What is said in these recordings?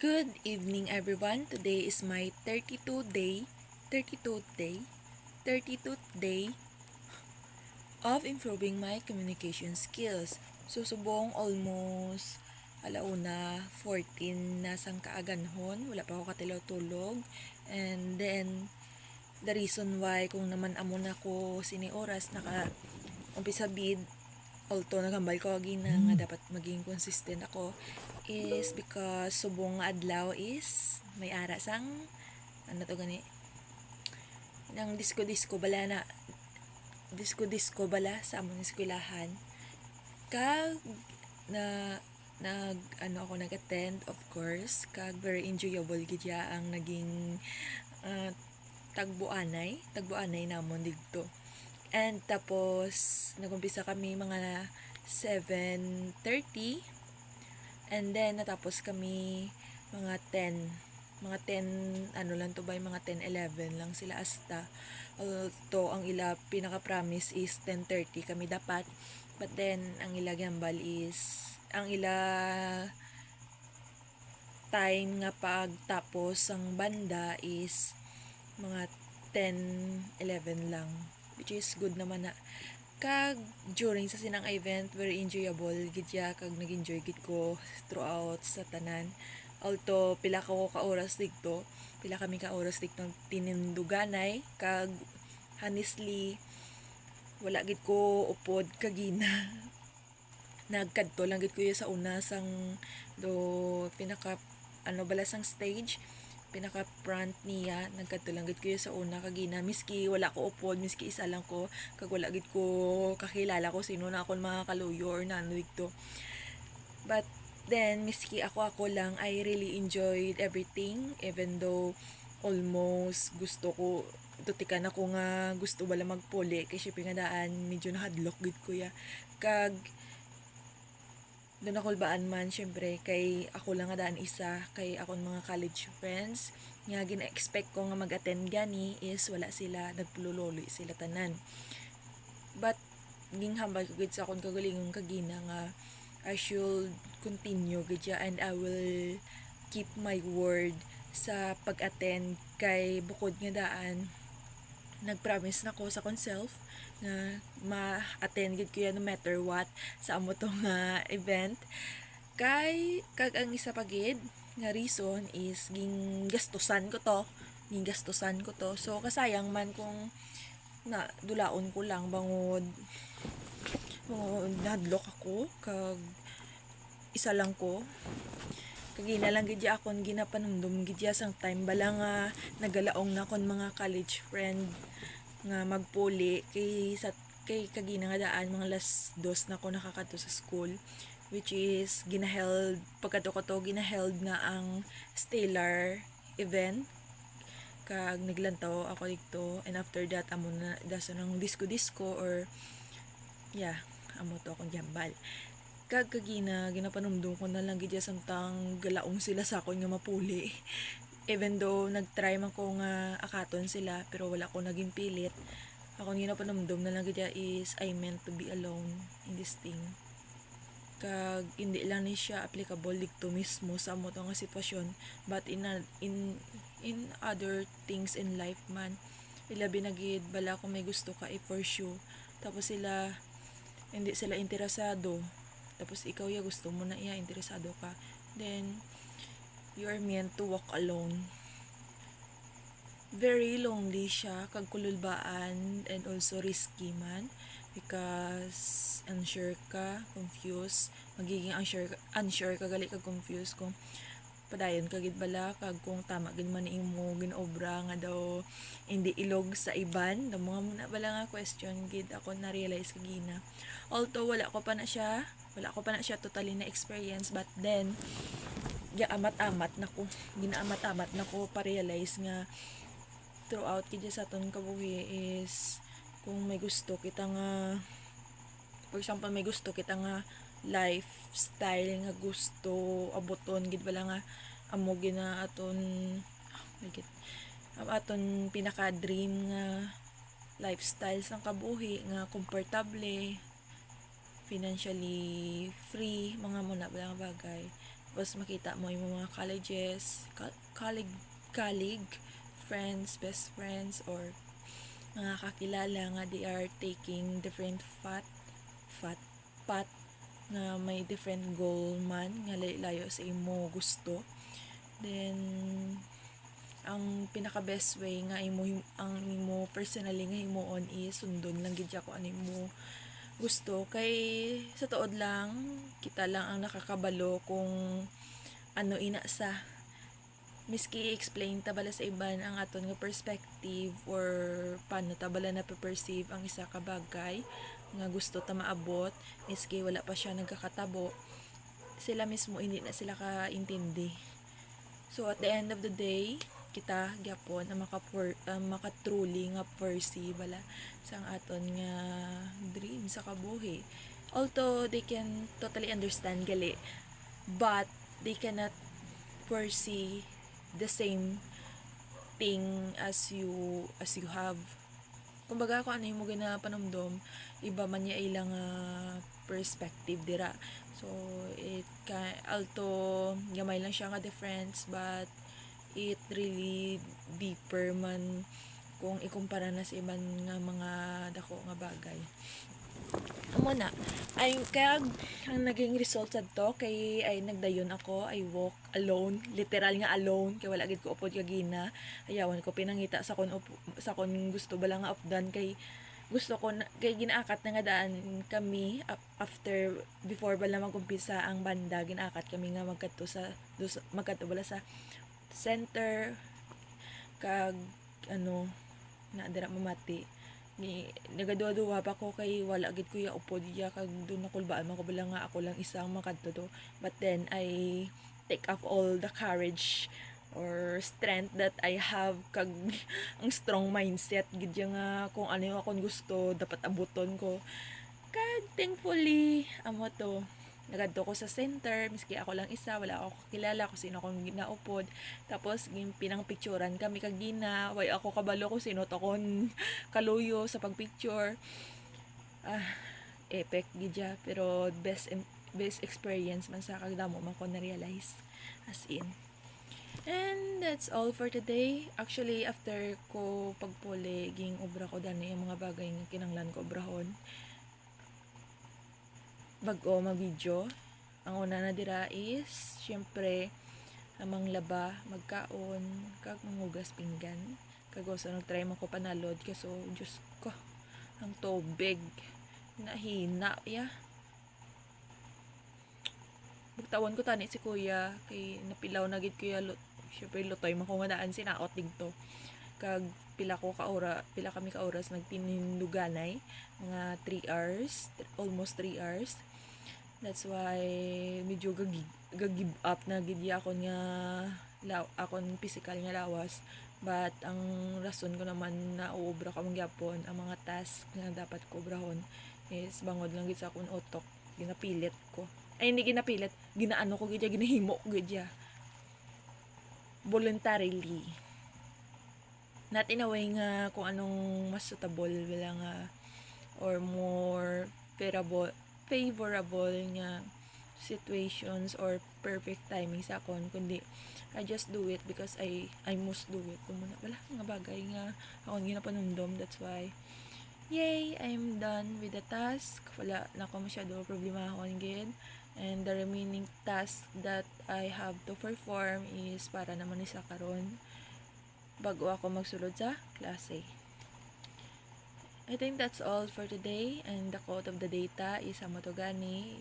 Good evening everyone. Today is my 32th day, 32th day of improving my communication skills. So subong almost 14 na sang kaaganhon, wala pa ako katilaw-tulog. And then the reason why kung naman amo na ko sini oras naka umpisa bid although nagambal ko agin na nga dapat maging consistent ako is because subong nga adlaw is may ara sang ano to gani nang disco bala sa among eskwelahan kag na nag-attend of course kag very enjoyable gid ya ang naging tagbuanay namon didto. And tapos, nagumpisa kami mga 7:30. And then, natapos kami mga 10. Mga 10, mga 10-11 lang sila asta. Although, ang ila pinaka-promise is 10:30 kami dapat. But then, ang ila gambal is, ang ila time nga pagtapos ang banda is mga 10-11 lang, which is good naman na. Kag during sa sinang event very enjoyable gid ya, kag nag-enjoy gid ko throughout sa tanan. Although pila kami ka oras dito tininduganay, kag honestly wala gid ko upod kagina. Nagkadto lang gid ko sa una sang pinaka balasang stage, pinaka front niya. Nagkadto gid ko sa una kagina, miski wala ko upod, miski isa lang ko, kag wala gid ko kakilala ko sino na akong mga kaluyo or nano dito. But then miski ako lang, I really enjoyed everything, even though almost gusto ko tutikan ako nga gusto wala magpuli kay syempre nga daan medyo nahadlok gid ko ya. Kag doon ako baan man syempre kay ako lang nga daan isa, kay akong mga college friends nga gina-expect ko nga mag-attend gani is wala sila, nagpululoli sila tanan. But ginghambal ko gid sa akong kagalingon kagina nga I should continue gid ya, and I will keep my word sa pag-attend, kay bukod nga daan nag-promise na ko sa akong self na ma-attend gid ko yan no matter what sa amo tong event. Kag ang isa pa gid nga reason is gastusan ko to. So kasayang man kung na dulaon ko lang bangod nadlok ako kag isa lang ko. Kagina lang gid akon ginapanumdum gid sang time bala nga nagalaong na kon mga college friend nga magpuli kay kagina nga daan mga last dos na ko nakakadto sa school, which is pagkadto ko ginaheld nga ang Stellar event, kag naglantaw ako dito, and after that amo na daso ng disco or amo to akong jambal. Kag kagina ginapanumdum ko na lang gid samtang galaong sila sa akon nga mapuli. Even though nagtry man ko nga akaton sila pero wala ko naging pilit, ako ginapanumdum na lang gid is I meant to be alone in this thing. Kag hindi lang ni siya applicable dito mismo sa amo nga sitwasyon, but in other things in life man, ilabi na gid bala kung may gusto ka i-pursue tapos hindi sila interesado, tapos ikaw gusto mo na interesado ka, then you are meant to walk alone. Very lonely siya, kag kululbaan, and also risky man because unsure ka, confused, magiging unsure ka gali kag confused kung padayon ka gid bala, kag kung tama gid man imo ginobra nga daw hindi ilog sa iban, mga muna bala nga question gid ako na realize kagina. Although wala ko pa na siya totally na experience, but then ginaamat-amat na ko pa-realize nga throughout kid sa aton kabuhi is kung may gusto kita nga, for example may gusto kita nga lifestyle nga gusto abuton gid bala nga amo gina aton pinaka dream nga lifestyle sang kabuhi nga komportable, financially free, mga muna bala nga bagay, Tapos makita mo yung mga colleges, colleague, friends, best friends, or mga kakilala nga they are taking different fat path nga may different goal man nga layo sa imo gusto. Then ang pinaka best way nga ang imo personally nga himuon is sundon lang gid ko ano imo gusto, kay sa tuod lang kita lang ang nakakabalo kung ano ina sa miski i-explain tabala sa iban ang aton nga perspective or paano tabala na perceive ang isa ka bagay nga gusto ta maabot miski wala pa siya nagkakatabo, sila mismo hindi na sila kaintindi. So at the end of the day, kita gyapon ang maka-truly nga perceive bala sa aton nga dream sa kabuhi. Although they can totally understand gali, but they cannot foresee the same thing as you have. Kumbaga kung ano yung mo ginapanomdom, iba man niya ilang perspective dira. So although gamay lang siya nga difference, but it really deeper man kung ikumpara na sa iban nga mga dako nga bagay. Amo na ay kaya ang naging result sadto kay ay nagdayon ako, I walk alone, literal nga alone kay wala gid ko upod kagina. Ayawan ko pinangita sa kon gusto bala nga updan kay gusto ko na, kay ginaakat na nga daan kami before bala magumpisa ang banda, ginaakat kami nga magkadto bala sa center kag ano na dira mamati ni nagaduwa-duwa pa ko kay wala gid ko ya upod ya kag dun nakulbaan man ko bala nga ako lang isang makadto do, but then I take off all the courage or strength that I have kag ang strong mindset gid nga kung ano yung akong gusto dapat abuton ko. Kag thankfully amo to nagadto ko sa center miski ako lang isa, wala ako kakilala kung sino akong ginaupod. Tapos pinang picturean kami kag gina, way ako kabalo ko sino to kon kaluyo sa pagpicture. Epic gidya, pero best experience man sa kagdamo man ko na-realize as in. And that's all for today. Actually, after ko pagpuli, ging obra ko dani yung mga bagay nga kinanglan ko obrahon bago mag-video. Ang una na dira is syempre amang laba, magkaon, kag mangugas pinggan. Kag so nagtry man ko panalod kaso Diyos ko, ang tubig nahina ya. Bugtawan ko tani si kuya kay napilaw na gid kuya syempre lutoy man ko nga daan sinaot digto. Kag pila kami ka oras nagtininduganay, mga 3 hours, almost 3 hours. That's why medyo give up na gid ako nga akon physical nga lawas, but ang rason ko naman na uobra ka man gyapon ang mga task nga dapat ko obrahon is bangod lang gid sa akong utok, ginapilit ko. Ay hindi ginapilit, ginaano ko gid ginahimo gid voluntarily. Not in a way nga kung anong mas suitable wala nga or more favorable nga situations or perfect timing sa akon, kundi I just do it because I must do it. Kumuna wala nga bagay nga akong ginapanumdom. That's why yay, I'm done with the task. Wala na ko masyado problema akong gid. And the remaining task that I have to perform is para naman isa karon bago ako magsulod sa klase. I think that's all for today, and the quote of the data is Amotogani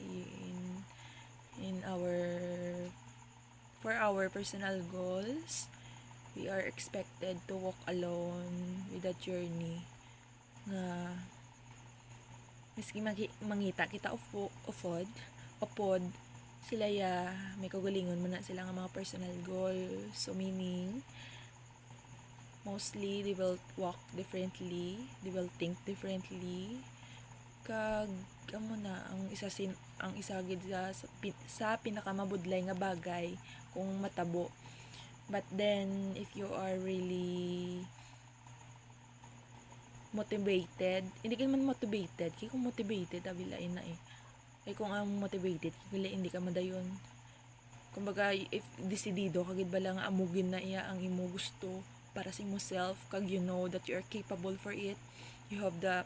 for our personal goals. We are expected to walk alone with the journey nga miski mangita kita upod sila ya may kagalingon man na sila nga mga personal goal. So meaning mostly they will walk differently, they will think differently. Kag amo na ang isa gid sa pinakamabudlay nga bagay kung matabo. But then if you are really motivated, hindi ka man motivated kay kung motivated abilain na kay kung ang motivated kay hindi ka madayon kumbaga if desidido kagid bala nga amugin na iya ang imo gusto para sa imo self, kag you know that you are capable for it, you have the